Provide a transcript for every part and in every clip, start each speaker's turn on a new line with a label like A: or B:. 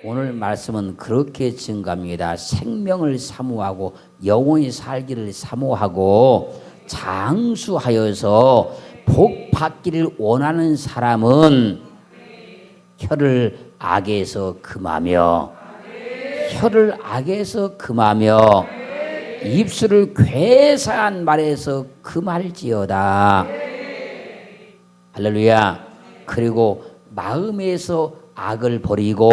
A: 오늘 말씀은 그렇게 증가합니다. 생명을 사모하고 영원히 살기를 사모하고 장수하여서 복 받기를 원하는 사람은 혀를 악에서 금하며 입술을 괴사한 말에서 금할지어다. 할렐루야. 그리고 마음에서 악을 버리고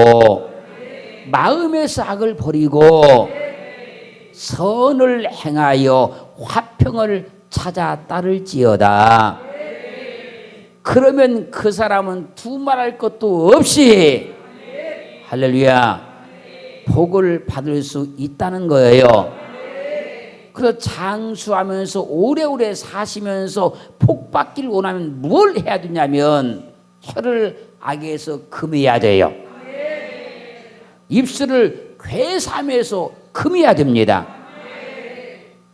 A: 선을 행하여 화평을 찾아 따를지어다. 그러면 그 사람은 두말할 것도 없이 할렐루야 복을 받을 수 있다는 거예요. 그래서 장수하면서 오래오래 사시면서 복 받기를 원하면 뭘 해야 되냐면 혀를 악에서 금해야 돼요. 입술을 괴삼해서 금해야 됩니다.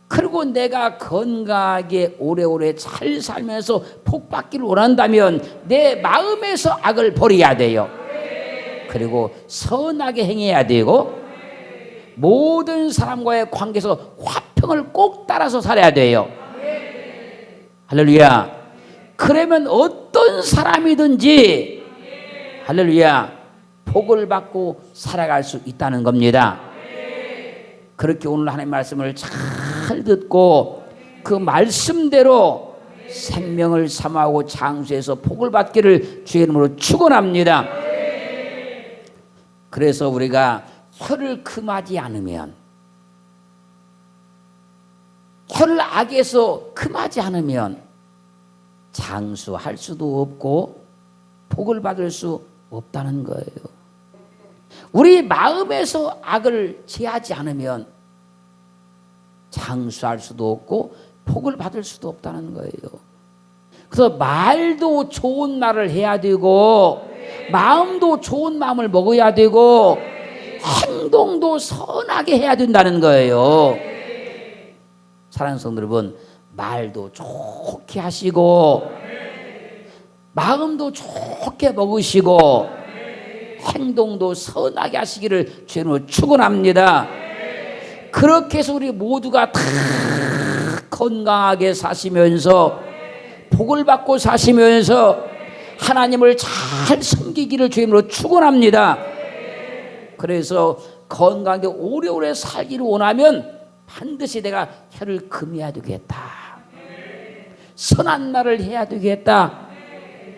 A: 그리고 내가 건강하게 오래오래 잘 살면서 복 받기를 원한다면 내 마음에서 악을 버려야 돼요. 그리고 선하게 행해야 되고 모든 사람과의 관계에서 화평을 꼭 따라서 살아야 돼요. 할렐루야. 그러면 어떤 사람이든지 할렐루야 복을 받고 살아갈 수 있다는 겁니다. 그렇게 오늘 하나님의 말씀을 잘 듣고 그 말씀대로 생명을 사모하고 장수해서 복을 받기를 주의 이름으로 축원합니다. 그래서 우리가 혀를 금하지 않으면, 혀를 악에서 금하지 않으면 장수할 수도 없고 복을 받을 수 없다는 거예요. 우리 마음에서 악을 제하지 않으면 장수할 수도 없고 복을 받을 수도 없다는 거예요. 그래서 말도 좋은 말을 해야 되고 마음도 좋은 마음을 먹어야 되고 행동도 선하게 해야 된다는 거예요. 사랑하는 성도 여러분, 말도 좋게 하시고 마음도 좋게 먹으시고 행동도 선하게 하시기를 주님으로 축원합니다. 그렇게 해서 우리 모두가 다 건강하게 사시면서 복을 받고 사시면서 하나님을 잘 섬기기를 주님으로 축원합니다. 그래서 건강하게 오래오래 살기를 원하면 반드시 내가 혀를 금해야 되겠다. 선한 말을 해야 되겠다.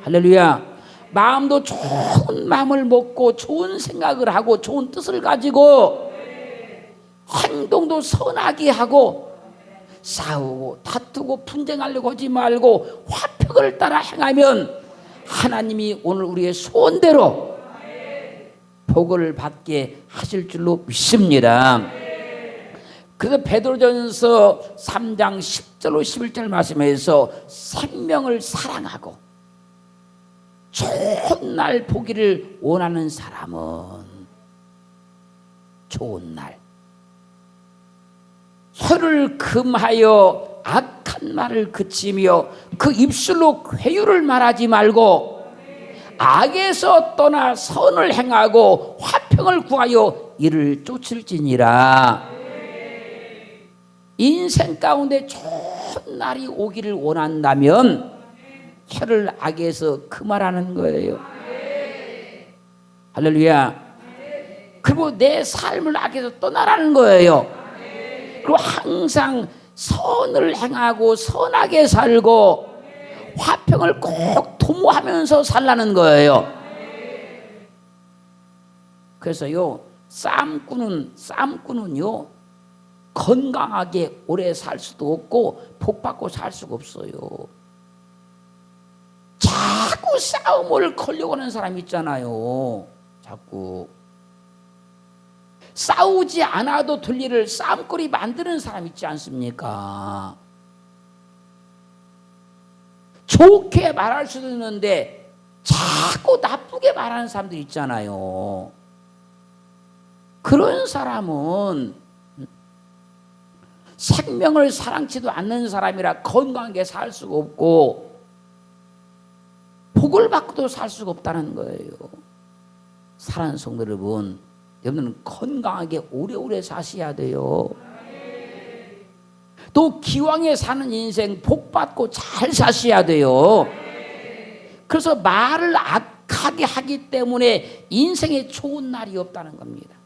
A: 할렐루야. 마음도 좋은 마음을 먹고 좋은 생각을 하고 좋은 뜻을 가지고 행동도 선하게 하고 싸우고 다투고 분쟁하려고 하지 말고 화평을 따라 행하면 하나님이 오늘 우리의 소원대로 복을 받게 하실 줄로 믿습니다. 그래서 베드로전서 3장 10절로 11절 말씀에서 생명을 사랑하고 좋은 날 보기를 원하는 사람은 좋은 날 혀를 금하여 악한 말을 그치며 그 입술로 괴유를 말하지 말고 악에서 떠나 선을 행하고 화평을 구하여 이를 쫓을지니라. 인생 가운데 좋은 날이 오기를 원한다면 혀를 악에서 금하라는 거예요. 할렐루야. 그리고 내 삶을 악에서 떠나라는 거예요. 그리고 항상 선을 행하고 선하게 살고 화평을 꼭 도모하면서 살라는 거예요. 그래서요 싸움꾼은요 건강하게 오래 살 수도 없고 복 받고 살 수가 없어요. 자꾸 싸움을 걸려고 하는 사람 있잖아요. 자꾸 싸우지 않아도 될 일을 싸움거리 만드는 사람 있지 않습니까? 좋게 말할 수도 있는데 자꾸 나쁘게 말하는 사람들 있잖아요. 그런 사람은 생명을 사랑치도 않는 사람이라 건강하게 살 수가 없고 복을 받고도 살 수가 없다는 거예요. 사랑하는 성도 여러분, 여러분은 건강하게 오래오래 사셔야 돼요. 또 기왕에 사는 인생 복 받고 잘 사셔야 돼요. 그래서 말을 악하게 하기 때문에 인생에 좋은 날이 없다는 겁니다.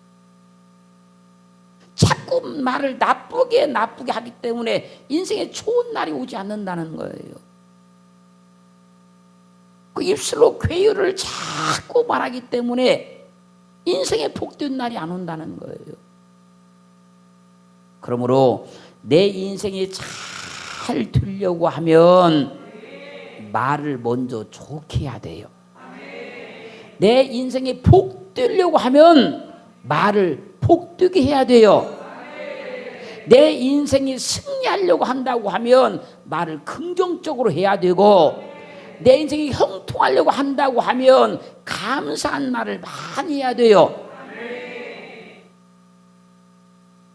A: 자꾸 말을 나쁘게 하기 때문에 인생에 좋은 날이 오지 않는다는 거예요. 그 입술로 괴유를 자꾸 말하기 때문에 인생에 복된 날이 안 온다는 거예요. 그러므로 내 인생이 잘 되려고 하면 말을 먼저 좋게 해야 돼요. 내 인생이 복되려고 하면 말을 복되게 해야 돼요. 내 인생이 승리하려고 한다고 하면 말을 긍정적으로 해야 되고, 내 인생이 형통하려고 한다고 하면 감사한 말을 많이 해야 돼요.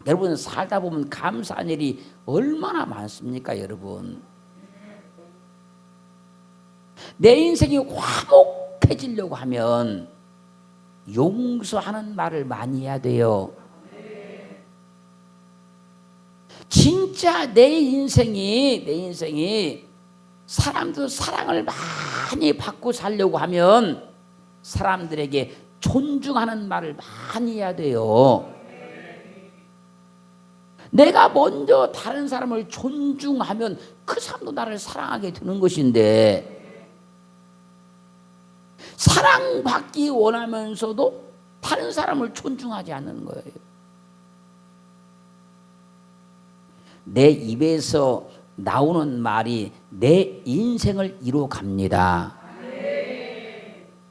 A: 여러분, 살다 보면 감사한 일이 얼마나 많습니까, 여러분? 내 인생이 화목해지려고 하면 용서하는 말을 많이 해야 돼요. 진짜 내 인생이 사람들 사랑을 많이 받고 살려고 하면 사람들에게 존중하는 말을 많이 해야 돼요. 내가 먼저 다른 사람을 존중하면 그 사람도 나를 사랑하게 되는 것인데, 사랑받기 원하면서도 다른 사람을 존중하지 않는 거예요. 내 입에서 나오는 말이 내 인생을 이루어갑니다.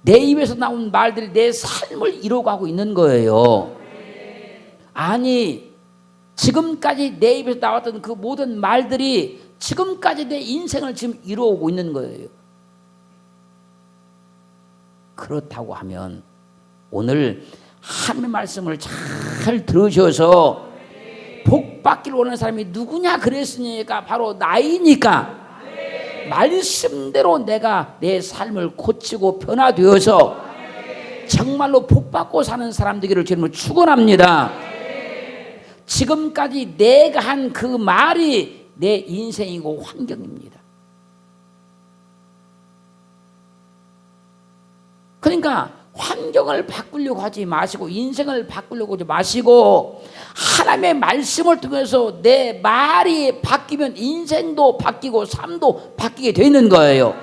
A: 내 입에서 나온 말들이 내 삶을 이루어가고 있는 거예요. 아니, 지금까지 내 입에서 나왔던 그 모든 말들이 지금까지 내 인생을 지금 이루어오고 있는 거예요. 그렇다고 하면 오늘 하나님의 말씀을 잘 들으셔서 복 받기를 원하는 사람이 누구냐 그랬으니까 바로 나이니까, 말씀대로 내가 내 삶을 고치고 변화되어서 정말로 복 받고 사는 사람 되기를 주님을 축원합니다. 지금까지 내가 한 그 말이 내 인생이고 환경입니다. 그러니까 환경을 바꾸려고 하지 마시고, 인생을 바꾸려고 하지 마시고, 하나님의 말씀을 통해서 내 말이 바뀌면 인생도 바뀌고 삶도 바뀌게 되는 거예요.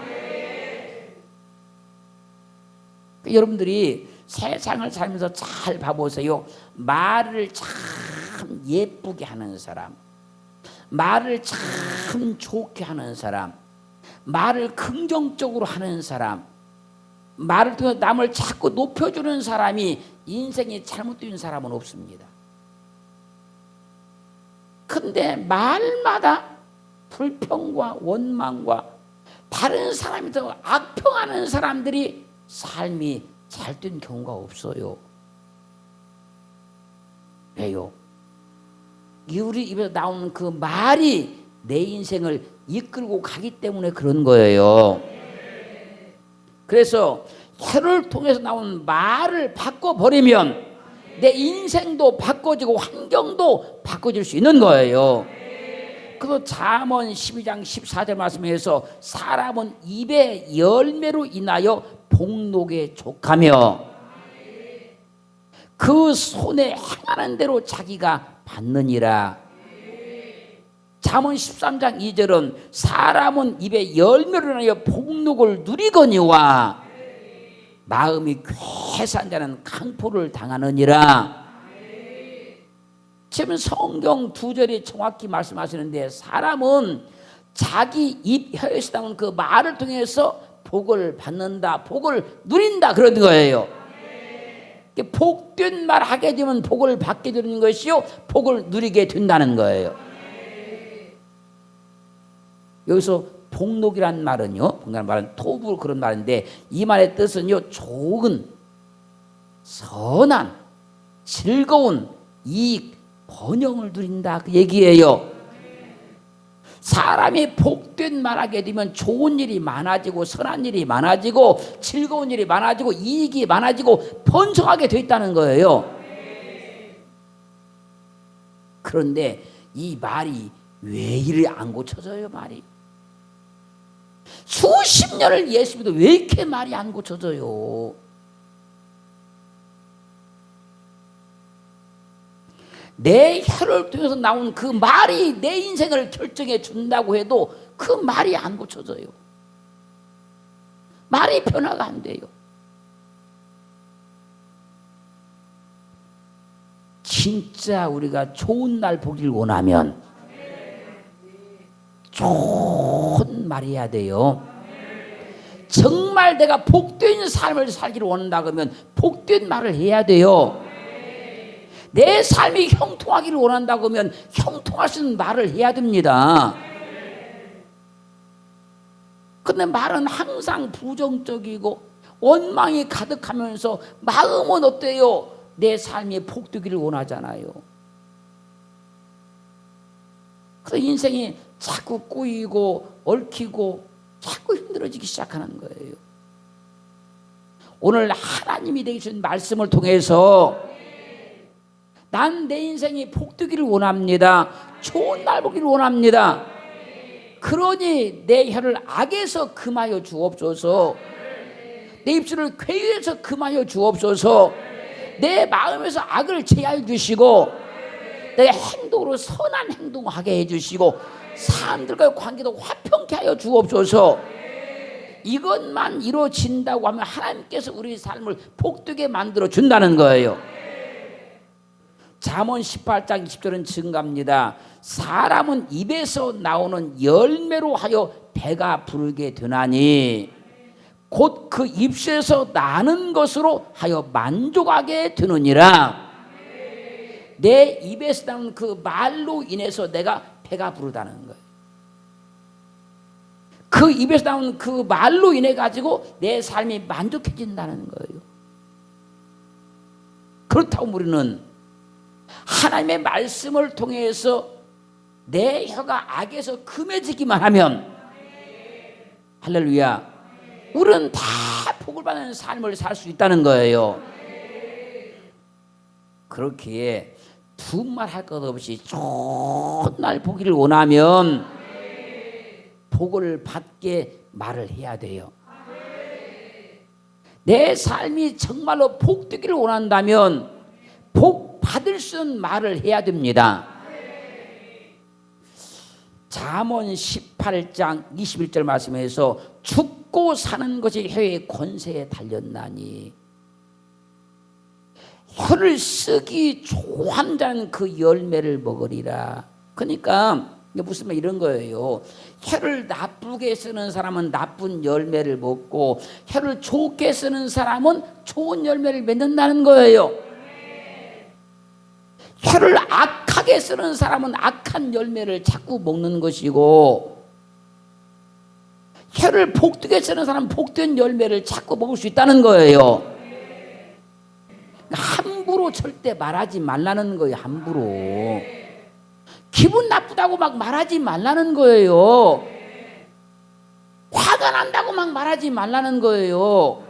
A: 여러분들이 세상을 살면서 잘 봐보세요. 말을 참 예쁘게 하는 사람, 말을 참 좋게 하는 사람, 말을 긍정적으로 하는 사람, 말을 통해 남을 자꾸 높여주는 사람이 인생이 잘못된 사람은 없습니다. 근데 말마다 불평과 원망과 다른 사람이 더 악평하는 사람들이 삶이 잘된 경우가 없어요. 왜요? 우리 입에서 나오는 그 말이 내 인생을 이끌고 가기 때문에 그런 거예요. 그래서 혀를 통해서 나오는 말을 바꿔버리면 내 인생도 바꿔지고 환경도 바꿔질 수 있는 거예요. 그래서 잠언 12장 14절 말씀에서 사람은 입의 열매로 인하여 복록에 족하며 그 손에 행하는 대로 자기가 받느니라. 잠언 13장 2절은 사람은 입의 열매로 인하여 복록을 누리거니와 마음이 괴산 자는 강포를 당하느니라. 지금 성경 두 절이 정확히 말씀하시는데, 사람은 자기 입 혀에서 나온 그 말을 통해서 복을 받는다, 복을 누린다 그런 거예요. 복된 말 하게 되면 복을 받게 되는 것이요, 복을 누리게 된다는 거예요. 여기서 복록이란 말은요, 복록이란 말은 토부 그런 말인데, 이 말의 뜻은요, 좋은, 선한, 즐거운, 이익, 번영을 누린다 그 얘기예요. 사람이 복된 말하게 되면 좋은 일이 많아지고 선한 일이 많아지고 즐거운 일이 많아지고 이익이 많아지고 번성하게 돼 있다는 거예요. 그런데 이 말이 왜 이리 안 고쳐져요? 말이 수십 년을 예수 믿어 왜 이렇게 말이 안 고쳐져요? 내 혀를 통해서 나온 그 말이 내 인생을 결정해 준다고 해도 그 말이 안 고쳐져요. 말이 변화가 안 돼요. 진짜 우리가 좋은 날 보길 원하면 좋은 말 해야 돼요. 정말 내가 복된 삶을 살기를 원한다 그러면 복된 말을 해야 돼요. 내 삶이 형통하기를 원한다고 하면 형통할 수 있는 말을 해야 됩니다. 그런데 말은 항상 부정적이고 원망이 가득하면서 마음은 어때요? 내 삶이 복되기를 원하잖아요. 그래서 인생이 자꾸 꼬이고 얽히고 자꾸 힘들어지기 시작하는 거예요. 오늘 하나님이 되신 말씀을 통해서 난 내 인생이 복되기를 원합니다. 좋은 날 보기를 원합니다. 그러니 내 혀를 악에서 금하여 주옵소서. 내 입술을 괴유에서 금하여 주옵소서. 내 마음에서 악을 제하여 주시고 내 행동으로 선한 행동하게 해주시고 사람들과의 관계도 화평케 하여 주옵소서. 이것만 이루어진다고 하면 하나님께서 우리 삶을 복되게 만들어 준다는 거예요. 잠언 18장 20절은 증가합니다. 사람은 입에서 나오는 열매로 하여 배가 부르게 되나니 곧 그 입술에서 나는 것으로 하여 만족하게 되느니라. 내 입에서 나오는 그 말로 인해서 내가 배가 부르다는 거예요. 그 입에서 나오는 그 말로 인해 가지고 내 삶이 만족해진다는 거예요. 그렇다고 우리는 하나님의 말씀을 통해서 내 혀가 악에서 금해지기만 하면 할렐루야, 우리는 다 복을 받는 삶을 살 수 있다는 거예요. 그렇기에 두말 할 것 없이 좋은 날 보기를 원하면 복을 받게 말을 해야 돼요. 내 삶이 정말로 복되기를 원한다면 복 받을 수 있는 말을 해야 됩니다. 잠언 18장 21절 말씀에서 죽고 사는 것이 혀의 권세에 달렸나니 혀를 쓰기 좋아하는 자는 그 열매를 먹으리라. 그러니까 무슨 말 이런 거예요. 혀를 나쁘게 쓰는 사람은 나쁜 열매를 먹고 혀를 좋게 쓰는 사람은 좋은 열매를 맺는다는 거예요. 혀를 악하게 쓰는 사람은 악한 열매를 자꾸 먹는 것이고 혀를 복되게 쓰는 사람은 복된 열매를 자꾸 먹을 수 있다는 거예요. 함부로 절대 말하지 말라는 거예요. 함부로 기분 나쁘다고 막 말하지 말라는 거예요. 화가 난다고 막 말하지 말라는 거예요.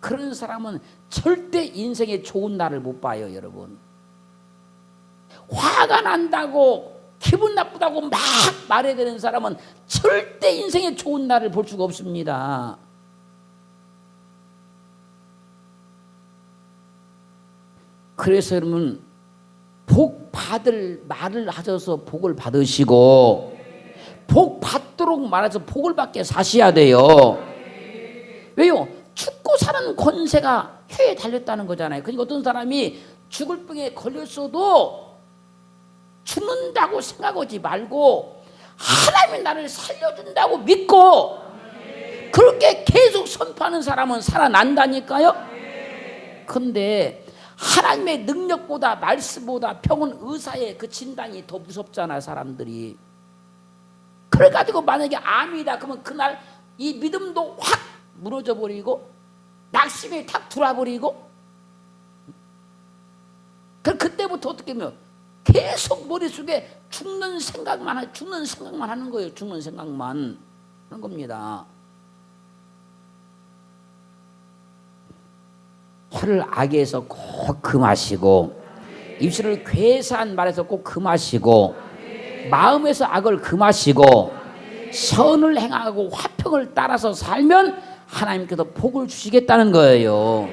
A: 그런 사람은 절대 인생에 좋은 날을 못 봐요, 여러분. 화가 난다고 기분 나쁘다고 막 말해야 되는 사람은 절대 인생에 좋은 날을 볼 수가 없습니다. 그래서 여러분 복 받을 말을 하셔서 복을 받으시고 복 받도록 말해서 복을 받게 사셔야 돼요. 왜요? 죽고 사는 권세가 혀에 달렸다는 거잖아요. 그러니까 어떤 사람이 죽을 병에 걸렸어도 죽는다고 생각하지 말고 하나님이 나를 살려준다고 믿고 그렇게 계속 선포하는 사람은 살아난다니까요. 그런데 하나님의 능력보다 말씀보다 병은 의사의 그 진단이 더 무섭잖아, 사람들이. 그래가지고 만약에 암이다 그러면 그날 이 믿음도 확 무너져 버리고 낙심이 탁 들어와 버리고 그때 때부터 어떻게 하면 계속 머릿속에 죽는 생각만 하는 거예요. 죽는 생각만 하는 겁니다. 혀를 악에서 꼭 금하시고 입술을 괴사한 말에서 꼭 금하시고 마음에서 악을 금하시고 선을 행하고 화평을 따라서 살면 하나님께서 복을 주시겠다는 거예요.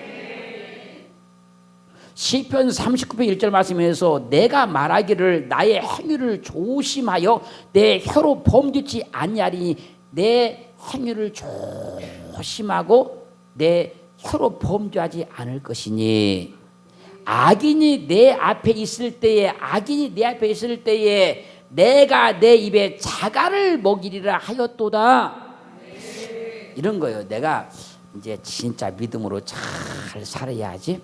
A: 시편 39편 1절 말씀에서 내가 말하기를 나의 행위를 조심하여 내 혀로 범죄치 아니하리니 내 행위를 조심하고 내 혀로 범죄하지 않을 것이니 악인이 내 앞에 있을 때에 내가 내 입에 자갈을 먹이리라 하였도다. 이런 거예요. 내가 이제 진짜 믿음으로 잘 살아야지.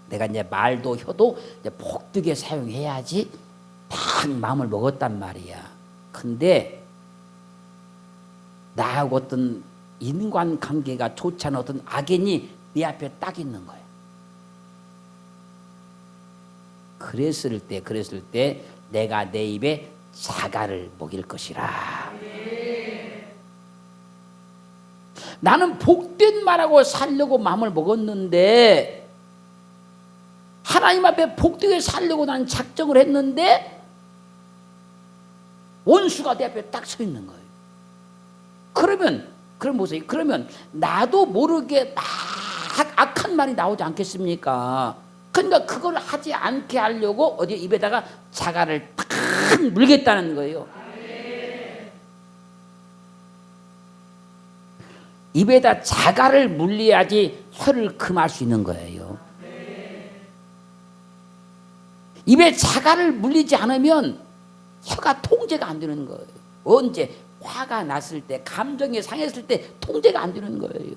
A: 내가 이제 말도 혀도 이제 복되게 사용해야지. 딱 마음을 먹었단 말이야. 근데 나하고 어떤 인간관계가 좋지 않은 어떤 악인이 네 앞에 딱 있는 거야. 그랬을 때 내가 내 입에 자갈을 먹일 것이라. 나는 복된 말하고 살려고 마음을 먹었는데 하나님 앞에 복되게 살려고 난 작정을 했는데 원수가 내 앞에 딱 서 있는 거예요. 그럼 보세요. 그러면 나도 모르게 막 악한 말이 나오지 않겠습니까? 그러니까 그걸 하지 않게 하려고 어디 입에다가 자갈을 탁 물겠다는 거예요. 입에다 자갈을 물려야지 혀를 금할 수 있는 거예요. 입에 자갈을 물리지 않으면 혀가 통제가 안 되는 거예요. 언제 화가 났을 때, 감정이 상했을 때 통제가 안 되는 거예요.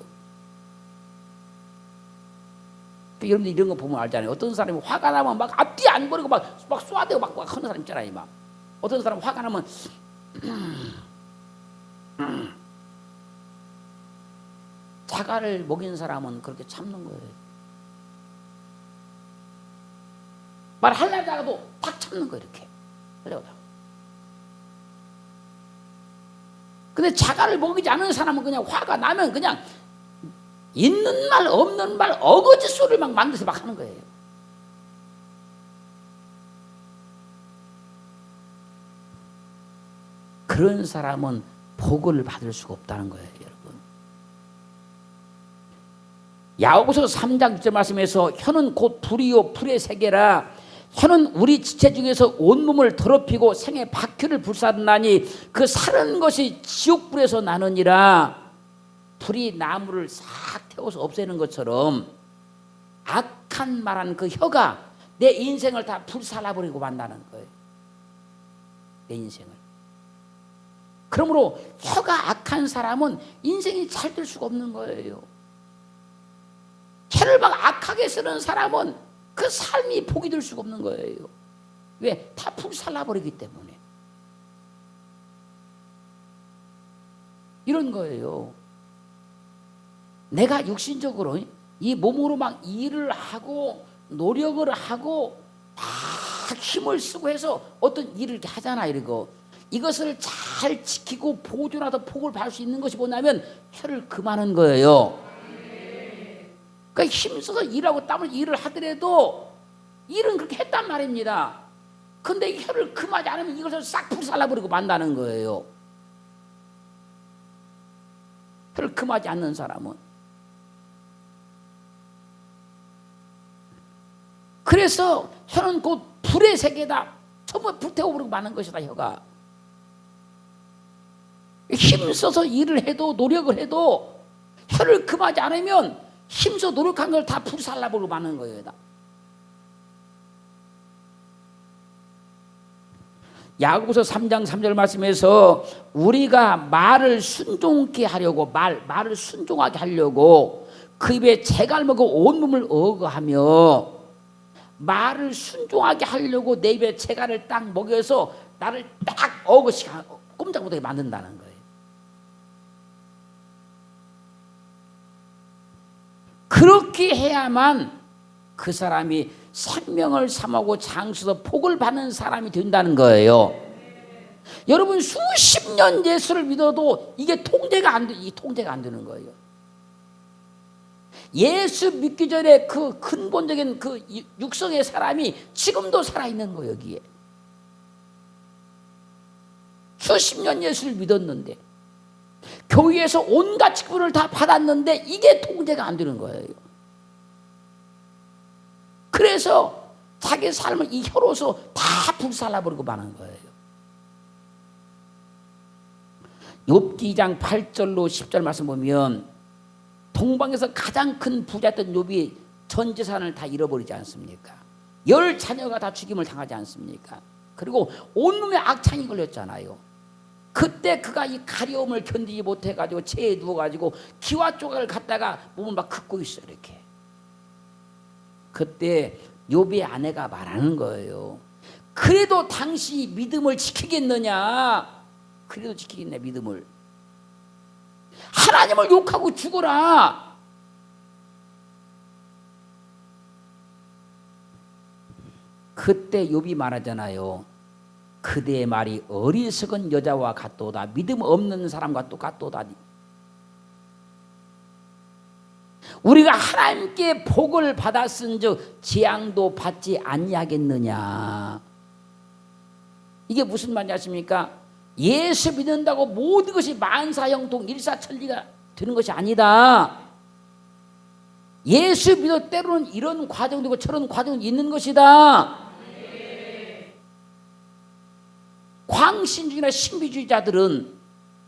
A: 여러분들 이런 거 보면 알잖아요. 어떤 사람이 화가 나면 막 앞뒤 안 버리고 막 쏘아대고 막 하는 사람 있잖아요. 막 어떤 사람 화가 나면 자갈을 먹인 사람은 그렇게 참는 거예요. 말하려다가도 탁 참는 거예요. 이렇게 하려다가. 근데 자갈을 먹이지 않은 사람은 그냥 화가 나면 그냥 있는 말 없는 말 어거지 소리를 막 만들어서 막 하는 거예요. 그런 사람은 복을 받을 수가 없다는 거예요, 여러분. 야고보서 3장 6절 말씀에서 혀는 곧 불이요 불의 세계라. 혀는 우리 지체 중에서 온몸을 더럽히고 생의 바퀴를 불사르나니 그 사는 것이 지옥불에서 나느니라. 불이 나무를 싹 태워서 없애는 것처럼 악한 말한 그 혀가 내 인생을 다 불살라버리고 만다는 거예요. 내 인생을. 그러므로 혀가 악한 사람은 인생이 잘 될 수가 없는 거예요. 혀를 막 악하게 쓰는 사람은 그 삶이 복이 될 수가 없는 거예요. 왜? 다 불살라버리기 때문에. 이런 거예요. 내가 육신적으로 이 몸으로 막 일을 하고 노력을 하고 막 힘을 쓰고 해서 어떤 일을 하잖아. 이것을 잘 지키고 보존하다 복을 받을 수 있는 것이 뭐냐면 혀를 금하는 거예요. 그러니까 힘써서 일하고 땀을 일을 하더라도 일은 그렇게 했단 말입니다. 근데 이 혀를 금하지 않으면 이것을 싹 불살라버리고 만다는 거예요. 혀를 금하지 않는 사람은. 그래서 혀는 곧 불의 세계다. 전부 불태워버리고 마는 것이다. 혀가 힘써서 일을 해도 노력을 해도 혀를 금하지 않으면 힘써 노력한 걸 다 불살라버리고 마는 거예요. 야고보서 3장 3절 말씀에서 우리가 말을 순종케 하려고 말을 순종하게 하려고 그 입에 재갈 먹고 온몸을 어거하며 말을 순종하게 하려고 내 입에 재갈을 딱 먹여서 나를 딱 어거시 꼼짝 못하게 만든다는 거예요. 그렇게 해야만 그 사람이 생명을 삼하고 장수서 복을 받는 사람이 된다는 거예요. 여러분 수십 년 예수를 믿어도 이게 통제가 안 되는 거예요. 예수 믿기 전에 그 근본적인 그 육성의 사람이 지금도 살아있는 거예요. 여기에 수십 년 예수를 믿었는데 교회에서 온갖 직분을 다 받았는데 이게 통제가 안 되는 거예요. 그래서 자기 삶을 이 혀로서 다 불살라버리고 마는 거예요. 욥기 2장 8절로 10절 말씀 보면 동방에서 가장 큰 부자였던 욥이 전 재산을 다 잃어버리지 않습니까? 10 자녀가 다 죽임을 당하지 않습니까? 그리고 온몸에 악창이 걸렸잖아요. 그때 그가 이 가려움을 견디지 못해가지고 체에 누워가지고 기와 조각을 갖다가 몸을 막 긋고 있어 이렇게. 그때 욥의 아내가 말하는 거예요. 그래도 당신이 믿음을 지키겠느냐? 그래도 지키겠네 믿음을. 하나님을 욕하고 죽어라. 그때 욥이 말하잖아요. 그대의 말이 어리석은 여자와 같도다. 믿음 없는 사람과 똑같도다. 우리가 하나님께 복을 받았은즉 재앙도 받지 아니하겠느냐. 이게 무슨 말인지 아십니까? 예수 믿는다고 모든 것이 만사형통 일사천리가 되는 것이 아니다. 예수 믿어 때로는 이런 과정도 있고 저런 과정이 있는 것이다. 광신주의나 신비주의자들은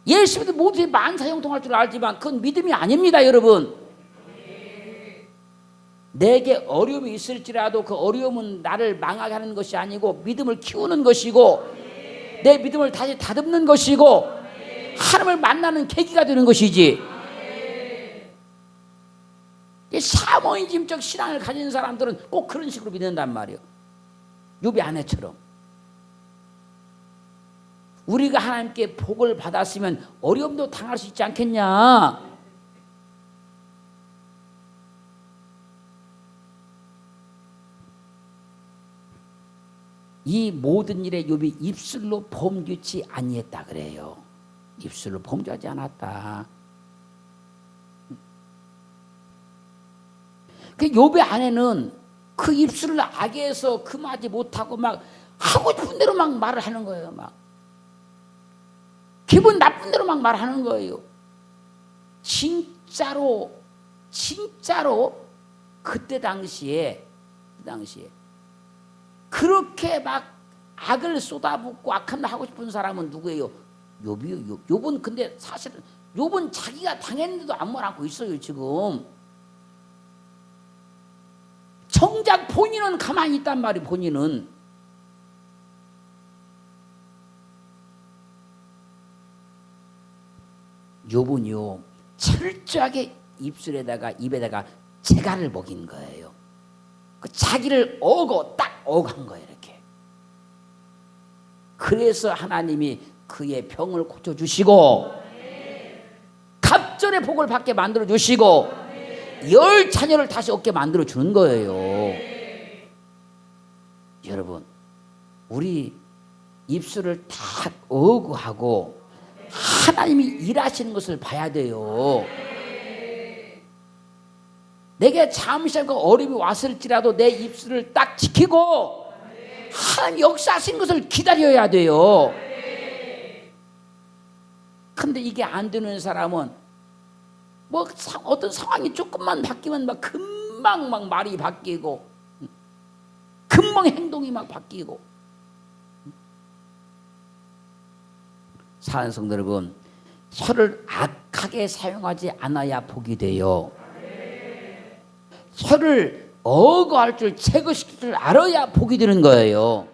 A: 예수 믿어 모든 것이 만사형통할 줄 알지만 그건 믿음이 아닙니다. 여러분, 내게 어려움이 있을지라도 그 어려움은 나를 망하게 하는 것이 아니고 믿음을 키우는 것이고 내 믿음을 다시 다듬는 것이고 하나님을 만나는 계기가 되는 것이지. 사모인심적 신앙을 가진 사람들은 꼭 그런 식으로 믿는단 말이에요. 욥의 아내처럼. 우리가 하나님께 복을 받았으면 어려움도 당할 수 있지 않겠냐. 이 모든 일에 욥이 입술로 범죄치 아니했다 그래요. 입술로 범죄하지 않았다. 그 욥의 아내는 그 입술을 악해서 금하지 못하고 막 하고 싶은 대로 막 말을 하는 거예요. 막 기분 나쁜 대로 막 말하는 거예요. 진짜로 그때 당시에 그렇게 막 악을 쏟아붓고 악한 말 하고 싶은 사람은 누구예요? 욥이요. 욥은 근데 사실은 욥은 자기가 당했는데도 아무 말 하고 있어요. 지금 정작 본인은 가만히 있단 말이에요. 본인은 욥은요 철저하게 입에다가 재갈을 먹인 거예요. 그 자기를 딱 억한 거예요. 이렇게. 그래서 하나님이 그의 병을 고쳐주시고 갑절의 복을 받게 만들어주시고 10 자녀를 다시 얻게 만들어주는 거예요. 여러분, 우리 입술을 다 어구하고 하나님이 일하시는 것을 봐야 돼요. 내게 잠시 어려움이 왔을지라도 내 입술을 딱 지키고 하나님 역사하신 것을 기다려야 돼요. 근데 이게 안 되는 사람은 뭐 어떤 상황이 조금만 바뀌면 막 금방 막 말이 바뀌고 금방 행동이 막 바뀌고. 사랑하는 성도 여러분, 혀를 악하게 사용하지 않아야 복이 돼요. 혀를 어거할 줄 제거시킬 줄 알아야 복이 되는 거예요.